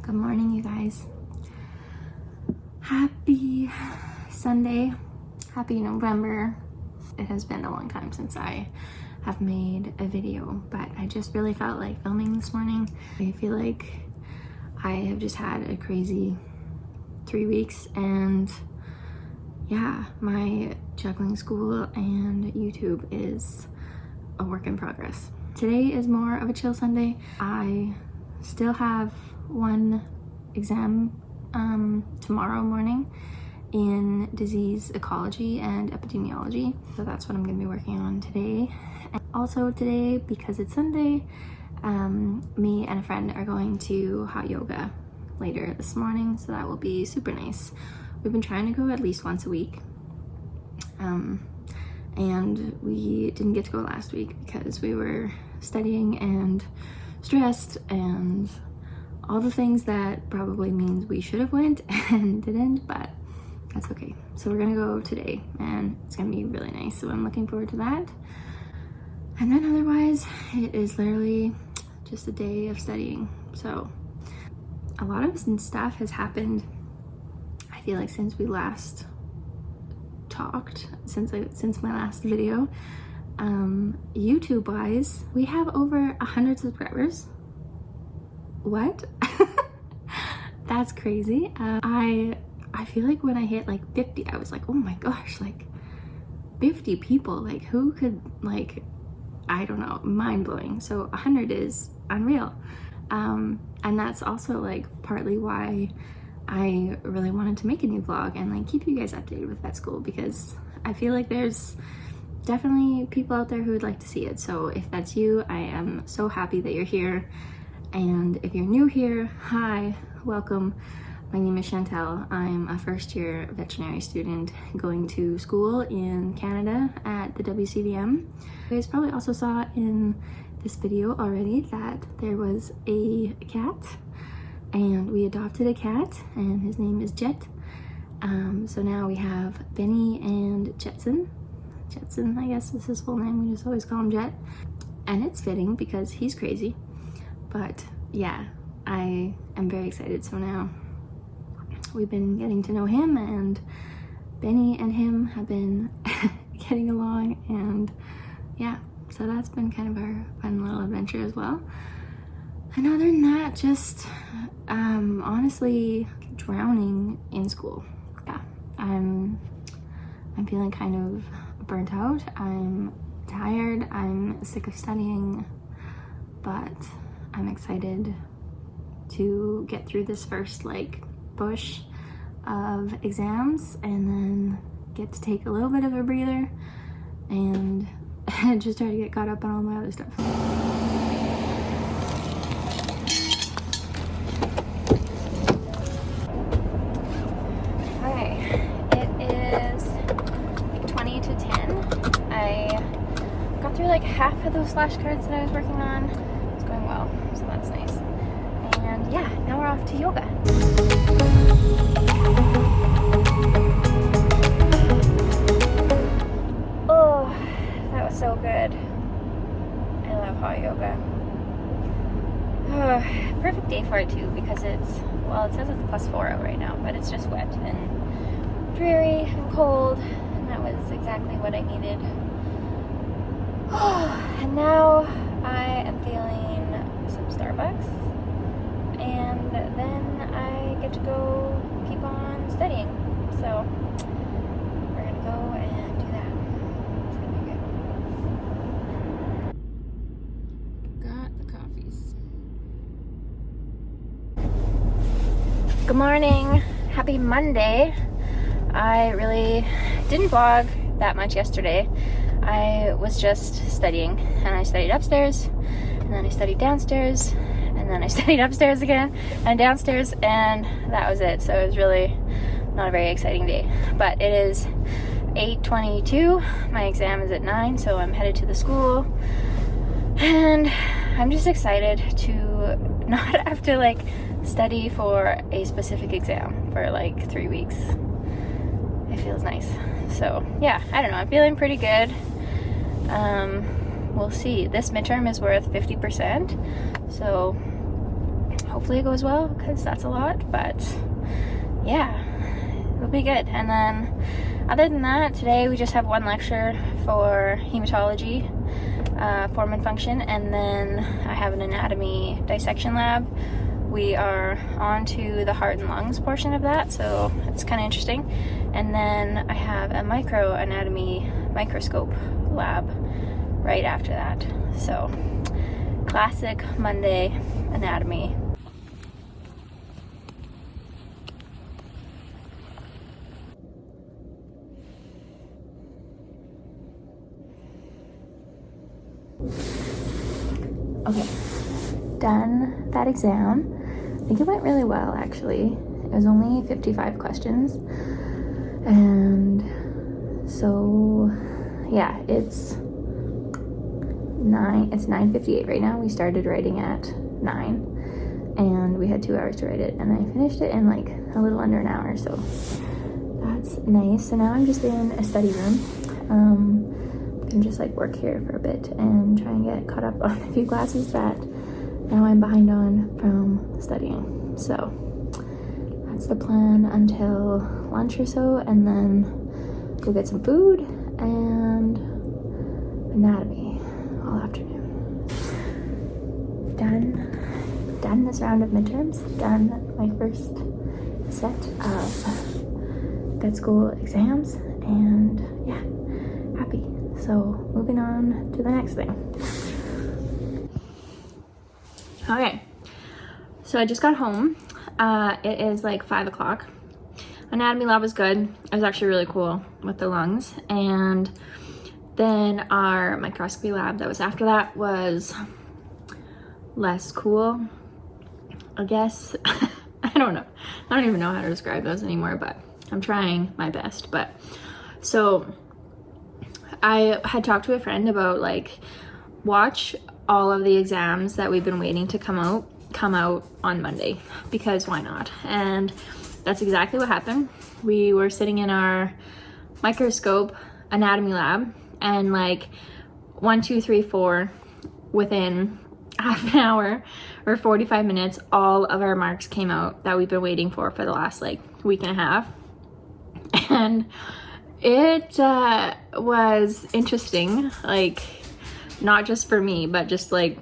Good morning, you guys. Happy Sunday. Happy November. It has been a long time since I have made a video, but I just really felt like filming this morning. I feel like I have just had a crazy 3 weeks, and yeah, my juggling school and YouTube is a work in progress. Today is more of a chill Sunday. I still have one exam tomorrow morning in disease ecology and epidemiology. So that's what I'm gonna be working on today. And also today, because it's Sunday, me and a friend are going to hot yoga later this morning. So that will be super nice. We've been trying to go at least once a week. And we didn't get to go last week because we were studying and stressed and all the things that probably means we should have went and didn't, but that's okay. So we're gonna go today and it's gonna be really nice. So I'm looking forward to that. And then otherwise, it is literally just a day of studying. So a lot of stuff has happened, I feel like, since we last talked, since my last video. YouTube wise, we have over 100 subscribers. What? That's crazy. I feel like when I hit like 50, I was like, oh my gosh, like 50 people, like who could, like, I don't know, mind blowing. So 100 is unreal. And that's also like partly why I really wanted to make a new vlog and like keep you guys updated with vet school, because I feel like there's definitely people out there who would like to see it. So if that's you, I am so happy that you're here. And if you're new here, hi, welcome. My name is Chantel. I'm a first year veterinary student going to school in Canada at the WCVM. You guys probably also saw in this video already that there was a cat, and we adopted a cat, and his name is Jet. So now we have Benny and Jetson. Jetson, I guess is his full name. We just always call him Jet. And it's fitting because he's crazy. But yeah, I am very excited. So now we've been getting to know him, and Benny and him have been getting along, and yeah, so that's been kind of our fun little adventure as well. And other than that, just honestly drowning in school. Yeah, I'm feeling kind of burnt out. I'm tired. I'm sick of studying, but I'm excited to get through this first like push of exams and then get to take a little bit of a breather and just try to get caught up on all my other stuff. Okay, it is like 20 to 10. I got through like half of those flashcards that I was working on. It's going well, so that's nice. And yeah, now we're off to yoga. Oh, that was so good. I love hot yoga. Perfect day for it too, because it's, well, it says it's +4 out right now, but it's just wet and dreary and cold, and that was exactly what I needed. And now I am feeling some Starbucks, and then I get to go keep on studying. So we're gonna go and do that. It's gonna be good. Got the coffees. Good morning. Happy Monday. I really didn't vlog that much yesterday. I was just studying, and I studied upstairs, and then I studied downstairs, and then I studied upstairs again and downstairs, and that was it. So it was really not a very exciting day, but it is 8:22. My exam is at 9, so I'm headed to the school, and I'm just excited to not have to like study for a specific exam for like 3 weeks. It feels nice. So yeah, I don't know, I'm feeling pretty good. We'll see. This midterm is worth 50%, so hopefully it goes well, because that's a lot, but yeah, it'll be good. And then other than that, today we just have one lecture for hematology, form and function, and then I have an anatomy dissection lab. We are on to the heart and lungs portion of that, so it's kind of interesting. And then I have a microanatomy microscope lab right after that. So classic Monday anatomy. Okay, done that exam. I think it went really well, actually. It was only 55 questions. And so, yeah, it's 9:58 right now. We started writing at 9, and we had 2 hours to write it, and I finished it in like a little under an hour, so that's nice. So now I'm just in a study room. Can just like work here for a bit and try and get caught up on a few classes that now I'm behind on from studying. So that's the plan until lunch or so, and then go get some food and anatomy all afternoon. Done this round of midterms, done my first set of grad school exams, and yeah, happy. So moving on to the next thing. Okay, so I just got home. It is like 5 o'clock. Anatomy lab was good. It was actually really cool with the lungs. And then our microscopy lab that was after that was less cool, I guess. I don't know. I don't even know how to describe those anymore, but I'm trying my best. But so I had talked to a friend about like, watch all of the exams that we've been waiting to come out on Monday, because why not? And that's exactly what happened. We were sitting in our microscope anatomy lab, and like 1, 2, 3, 4, within half an hour or 45 minutes, all of our marks came out that we've been waiting for the last like week and a half. And it was interesting, like not just for me, but just like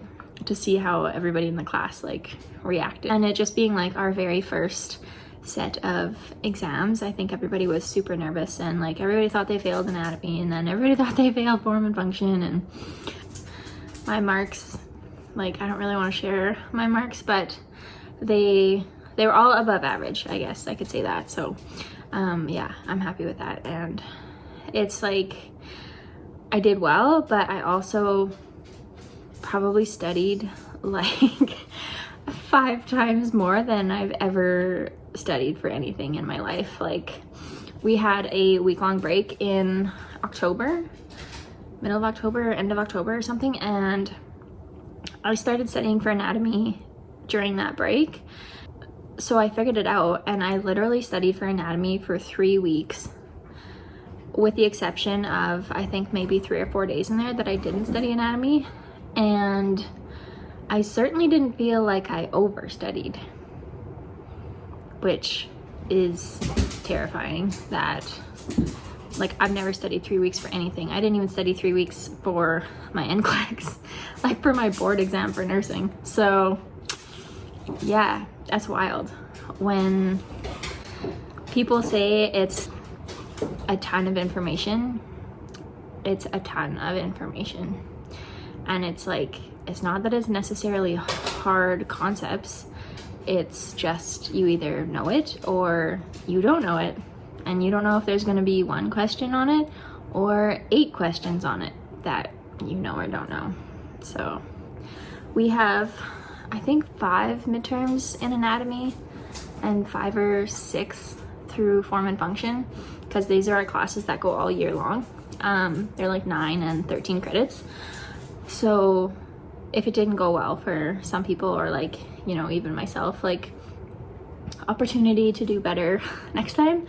to see how everybody in the class like reacted. And it just being like our very first set of exams, I think everybody was super nervous, and like everybody thought they failed anatomy, and then everybody thought they failed form and function. And my marks, like I don't really want to share my marks, but they were all above average, I guess I could say that. So yeah, I'm happy with that. And it's like I did well, but I also probably studied like 5 times more than I've ever studied for anything in my life. Like we had a week-long break in October, middle of October, end of October or something, and I started studying for anatomy during that break. So I figured it out, and I literally studied for anatomy for 3 weeks, with the exception of I think maybe 3 or 4 days in there that I didn't study anatomy. And I certainly didn't feel like I overstudied, which is terrifying. That like I've never studied 3 weeks for anything. I didn't even study 3 weeks for my NCLEX, like for my board exam for nursing. So yeah, that's wild. When people say it's a ton of information, it's a ton of information. And it's like, it's not that it's necessarily hard concepts, it's just you either know it or you don't know it, and you don't know if there's going to be 1 question on it or 8 questions on it that you know or don't know. So we have, I think, 5 midterms in anatomy and 5 or 6 through form and function, because these are our classes that go all year long. They're like 9 and 13 credits. So if it didn't go well for some people, or like, you know, even myself, like opportunity to do better next time.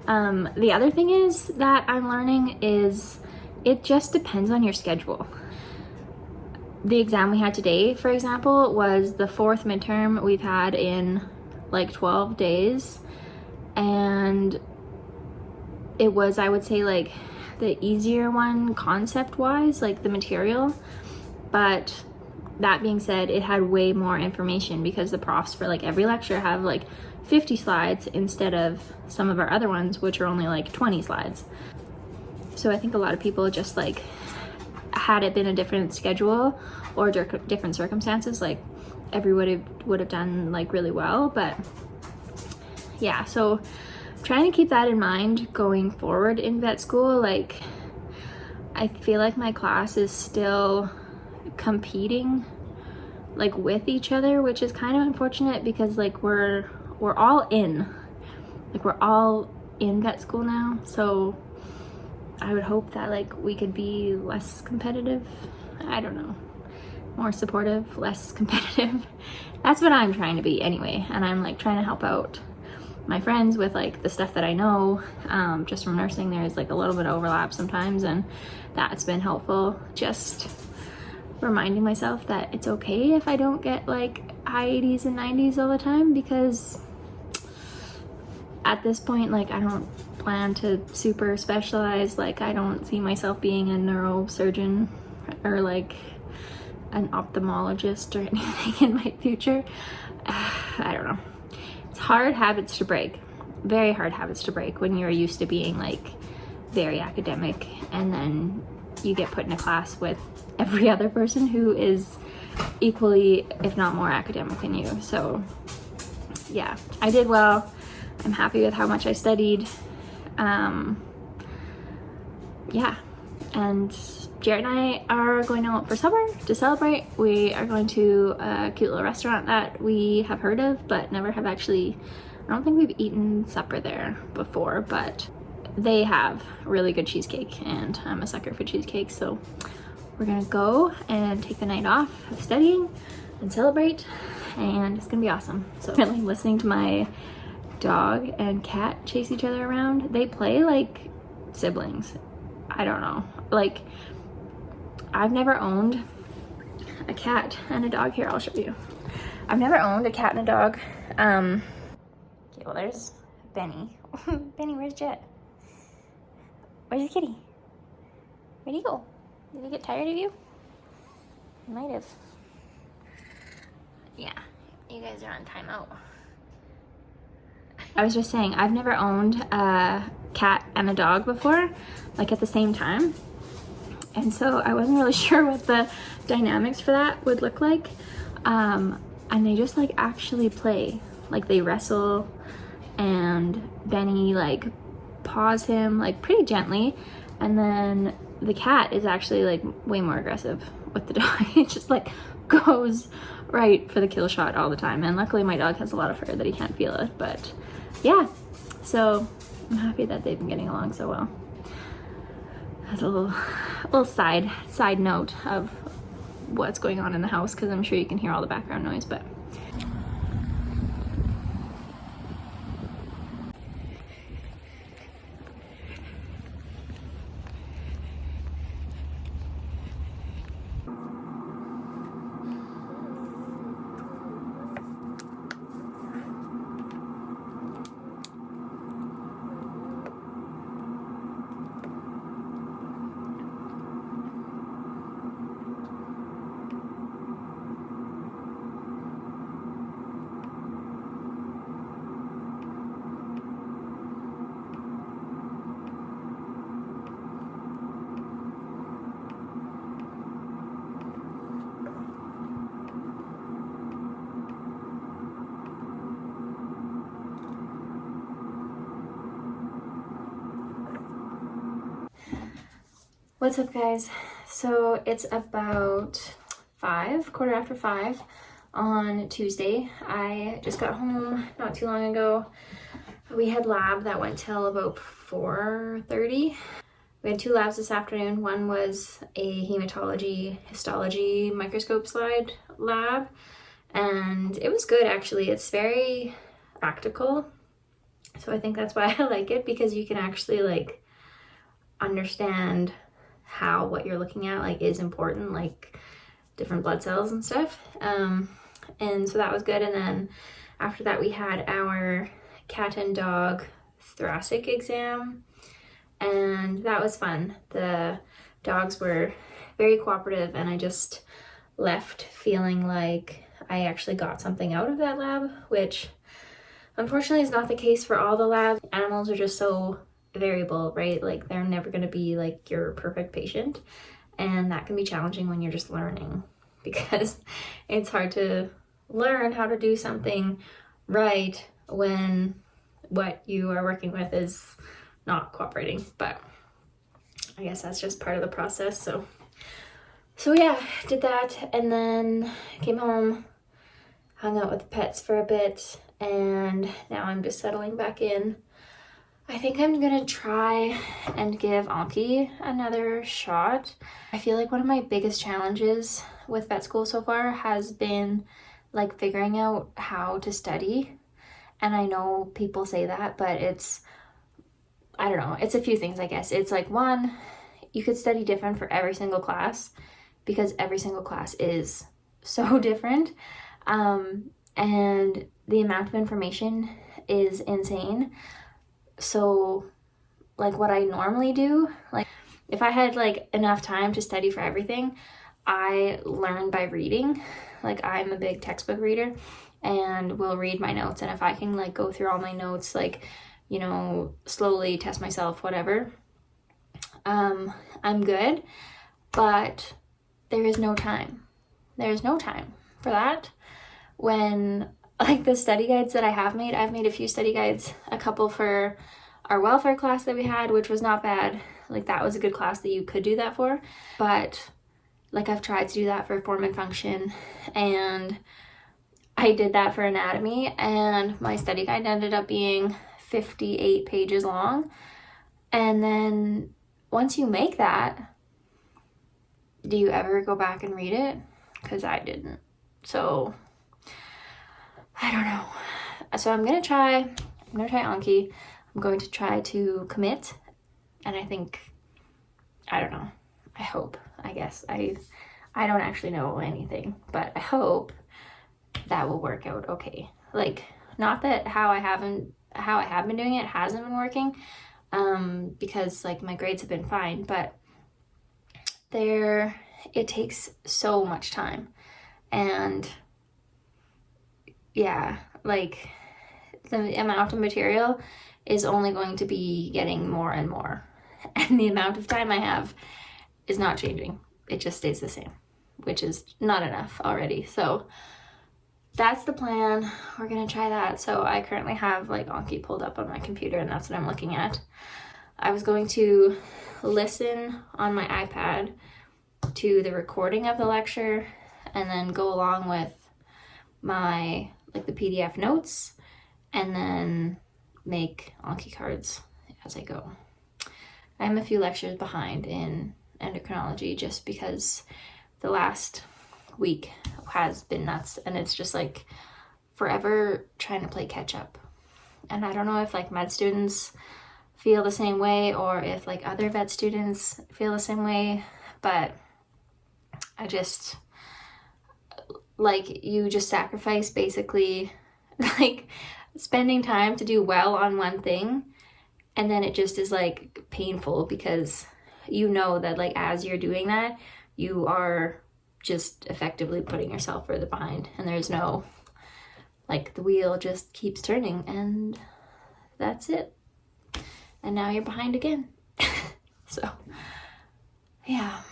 The other thing is that I'm learning is it just depends on your schedule. the exam we had today, for example, was the 4th midterm we've had in like 12 days. And it was, I would say, like the easier one concept-wise, like the material. But that being said, it had way more information because the profs for like every lecture have like 50 slides instead of some of our other ones, which are only like 20 slides. So I think a lot of people just like, had it been a different schedule or different circumstances, like everybody would have done like really well. But yeah, so trying to keep that in mind going forward in vet school. Like, I feel like my class is still competing like with each other, which is kind of unfortunate because like we're all in vet school now. So I would hope that like we could be less competitive. I don't know, more supportive, less competitive. That's what I'm trying to be anyway. And I'm like trying to help out my friends with like the stuff that I know just from nursing. There's like a little bit of overlap sometimes, and that's been helpful. Just reminding myself that it's okay if I don't get like high 80s and 90s all the time, because at this point, like, I don't plan to super specialize. Like, I don't see myself being a neurosurgeon or like an ophthalmologist or anything in my future. I don't know. It's hard habits to break, very hard habits to break when you're used to being like very academic, and then you get put in a class with every other person who is equally, if not more, academic than you. So yeah, I did well. I'm happy with how much I studied. Yeah, and Jared and I are going out for supper to celebrate. We are going to a cute little restaurant that we have heard of but never have actually, I don't think we've eaten supper there before, but they have really good cheesecake and I'm a sucker for cheesecake. So we're gonna go and take the night off of studying and celebrate, and it's gonna be awesome. So I'm like listening to my dog and cat chase each other around. They play like siblings. I don't know, like I've never owned a cat and a dog. Here, I'll show you. I've never owned a cat and a dog. Okay, well there's Benny. Benny, where's Jet? Where's the kitty? Where'd he go? Did he get tired of you? He might have. Yeah, you guys are on timeout. I was just saying, I've never owned a cat and a dog before, like at the same time. And so I wasn't really sure what the dynamics for that would look like. And they just like actually play, like they wrestle, and Benny like paws him like pretty gently. And then the cat is actually like way more aggressive with the dog. It just like goes right for the kill shot all the time. And luckily my dog has a lot of fur that he can't feel it, but yeah, so I'm happy that they've been getting along so well. That's a little side note of what's going on in the house, because I'm sure you can hear all the background noise. But what's up, guys? So it's about 5, quarter after 5 on Tuesday. I just got home not too long ago. We had lab that went till about 4:30. We had 2 labs this afternoon. One was a hematology histology microscope slide lab, and it was good actually. It's very practical, so I think that's why I like it, because you can actually like understand how what you're looking at like is important. Like different blood cells and stuff. And so that was good. And then after that, we had our cat and dog thoracic exam, and that was fun. The dogs were very cooperative, and I just left feeling like I actually got something out of that lab, which unfortunately is not the case for all the labs. Animals are just so variable, right? Like they're never going to be like your perfect patient, and that can be challenging when you're just learning, because it's hard to learn how to do something right when what you are working with is not cooperating. But I guess that's just part of the process. So yeah, did that, and then came home, hung out with the pets for a bit, and now I'm just settling back in. I think I'm gonna try and give Anki another shot. I feel like one of my biggest challenges with vet school so far has been like figuring out how to study. And I know people say that, but I don't know, it's a few things, I guess. It's like, one, you could study different for every single class because every single class is so different. And the amount of information is insane. So like what I normally do, like if I had like enough time to study for everything, I learn by reading. Like I'm a big textbook reader and will read my notes, and if I can like go through all my notes, like, you know, slowly test myself, whatever, I'm good. But there is no time. There's no time for that. When like the study guides that I've made a few study guides, a couple for our welfare class that we had, which was not bad. Like that was a good class that you could do that for. But like I've tried to do that for form and function, and I did that for anatomy, and my study guide ended up being 58 pages long. And then once you make that, do you ever go back and read it? Because I didn't. So I don't know. So I'm gonna try Anki. I'm going to try to commit, and I think, I don't know, I hope, I guess, I don't actually know anything, but I hope that will work out okay. Like, not that how I have been doing it hasn't been working, because like my grades have been fine, but it takes so much time, and yeah, like the amount of material is only going to be getting more and more, and the amount of time I have is not changing. It just stays the same, which is not enough already. So that's the plan. We're gonna try that. So I currently have like Anki pulled up on my computer, and that's what I'm looking at. I was going to listen on my iPad to the recording of the lecture and then go along with my like the PDF notes, and then make Anki cards as I go. I'm a few lectures behind in endocrinology just because the last week has been nuts, and it's just like forever trying to play catch up. And I don't know if like med students feel the same way or if like other vet students feel the same way, but I just like, you just sacrifice basically like spending time to do well on one thing, and then it just is like painful because you know that like as you're doing that, you are just effectively putting yourself further behind, and there's no, like, the wheel just keeps turning, and that's it. And now you're behind again. So yeah.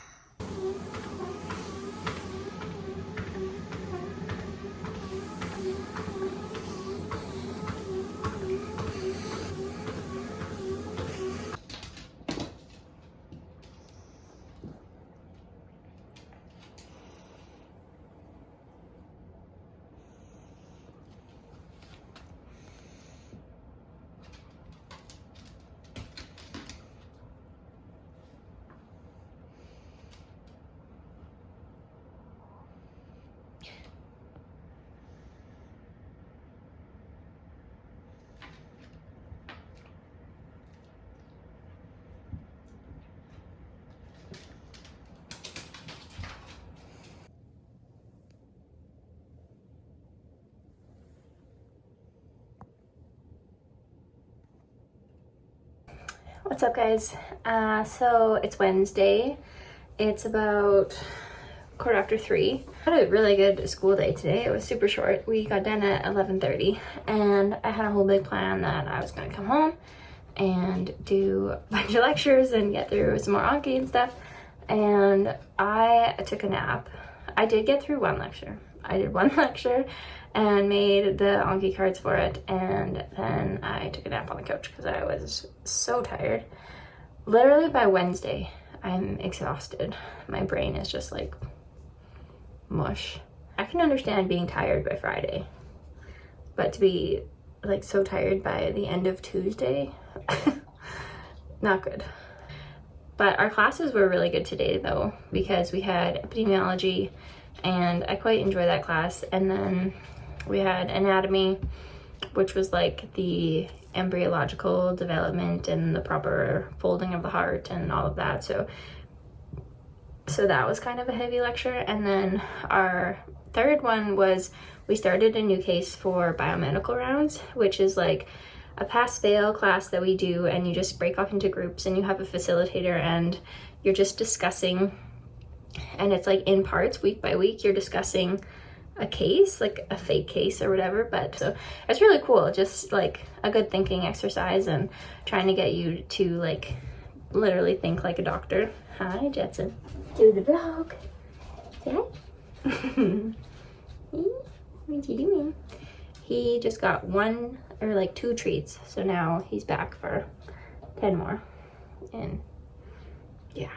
What's up, guys? So it's Wednesday. It's about 3:15. I had a really good school day today. It was super short. We got done at 11:30, and I had a whole big plan that I was going to come home and do a bunch of lectures and get through some more Anki and stuff. And I took a nap. I did get through one lecture. I did one lecture and made the Anki cards for it, and then I took a nap on the couch because I was so tired. Literally by Wednesday, I'm exhausted. My brain is just like mush. I can understand being tired by Friday, but to be like so tired by the end of Tuesday, not good. But our classes were really good today though, because we had epidemiology, and I quite enjoyed that class. And then we had anatomy, which was like the embryological development and the proper folding of the heart and all of that. So that was kind of a heavy lecture. And then our third one was, we started a new case for biomedical rounds, which is like a pass-fail class that we do, and you just break off into groups and you have a facilitator and you're just discussing, and it's like in parts, week by week, you're discussing a case, like a fake case or whatever. But so it's really cool, just like a good thinking exercise and trying to get you to like literally think like a doctor. Hi, Jetson. Do the vlog. Say hi. What you doing? He just got 1 or like 2 treats, so now he's back for 10 more. And yeah.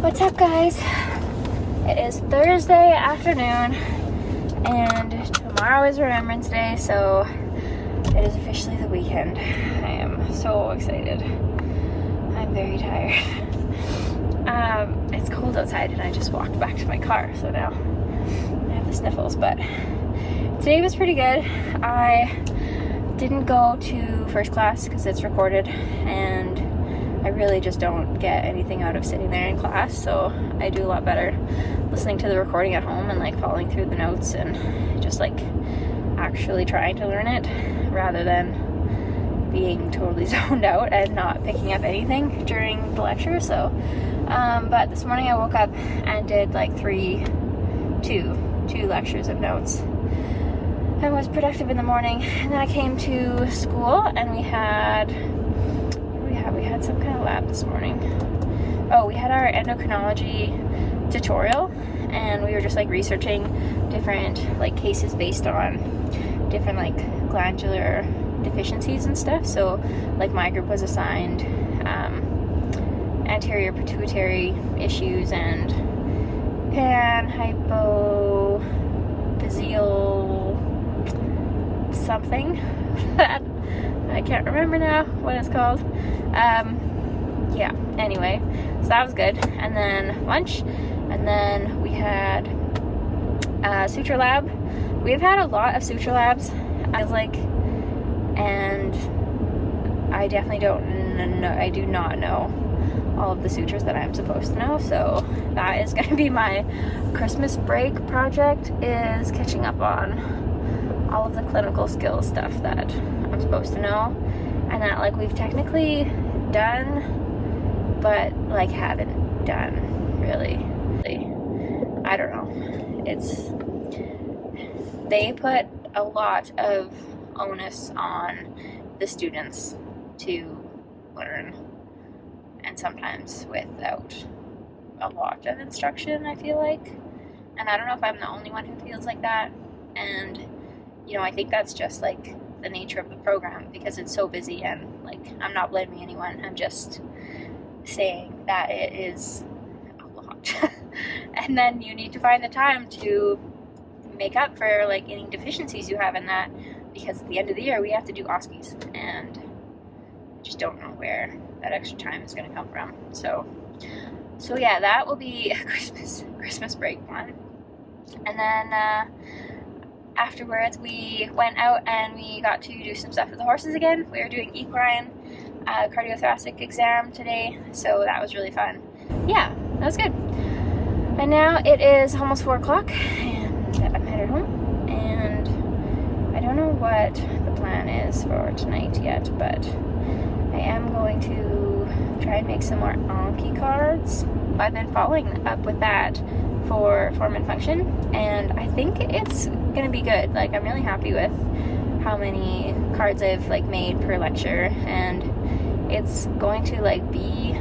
What's up, guys? It is Thursday afternoon, and tomorrow is Remembrance Day, so it is officially the weekend. I am so excited. I'm very tired. It's cold outside, and I just walked back to my car, so now I have the sniffles. But today was pretty good. I didn't go to first class because it's recorded, and I really just don't get anything out of sitting there in class, so I do a lot better listening to the recording at home and like following through the notes and just like actually trying to learn it rather than being totally zoned out and not picking up anything during the lecture. So but this morning I woke up and did like two lectures of notes. I was productive in the morning, and then I came to school and we had some kind of lab this morning. Oh, we had our endocrinology tutorial, and we were just like researching different like cases based on different like glandular deficiencies and stuff. So like my group was assigned anterior pituitary issues and panhypophyseal something that I can't remember now what it's called. Yeah, anyway, so that was good. And then lunch, and then we had suture lab. We've had a lot of suture labs, I was like, and I definitely don't know, I do not know all of the sutures that I'm supposed to know. So that is going to be my Christmas break project, is catching up on all of the clinical skills stuff that I'm supposed to know, and that like we've technically done but like haven't done really. I don't know, they put a lot of onus on the students to learn, and sometimes without a lot of instruction, I feel like. And I don't know if I'm the only one who feels like that, and you know, I think that's just like the nature of the program because it's so busy, and like I'm not blaming anyone, I'm just saying that it is a lot. And then you need to find the time to make up for like any deficiencies you have in that, because at the end of the year we have to do OSCEs, and I just don't know where that extra time is going to come from. So yeah, that will be a Christmas break one. And then afterwards we went out and we got to do some stuff with the horses again. We were doing equine cardiothoracic exam today, so that was really fun. Yeah, that was good. And now it is almost 4 o'clock, and I'm headed home, and I don't know what the plan is for tonight yet, but I am going to try and make some more Anki cards. I've been following up with that for form and function, and I think it's gonna be good. Like, I'm really happy with how many cards I've like made per lecture, and it's going to like be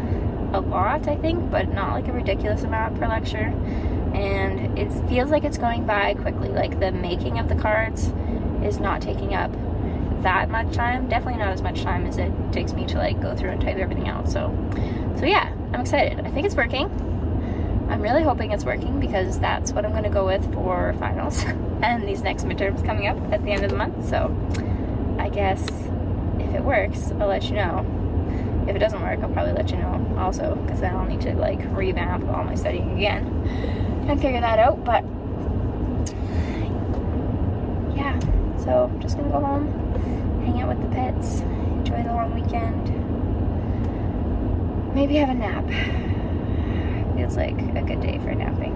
a lot, I think, but not like a ridiculous amount per lecture, and it feels like it's going by quickly. Like, the making of the cards is not taking up that much time, definitely not as much time as it takes me to like go through and type everything out. So yeah, I'm excited. I think it's working. I'm really hoping it's working, because that's what I'm going to go with for finals and these next midterms coming up at the end of the month. So I guess if it works, I'll let you know. If it doesn't work, I'll probably let you know also, because then I'll need to like revamp all my studying again and figure that out. But yeah, so I'm just gonna go home, hang out with the pets, enjoy the long weekend, maybe have a nap. Feels like a good day for napping.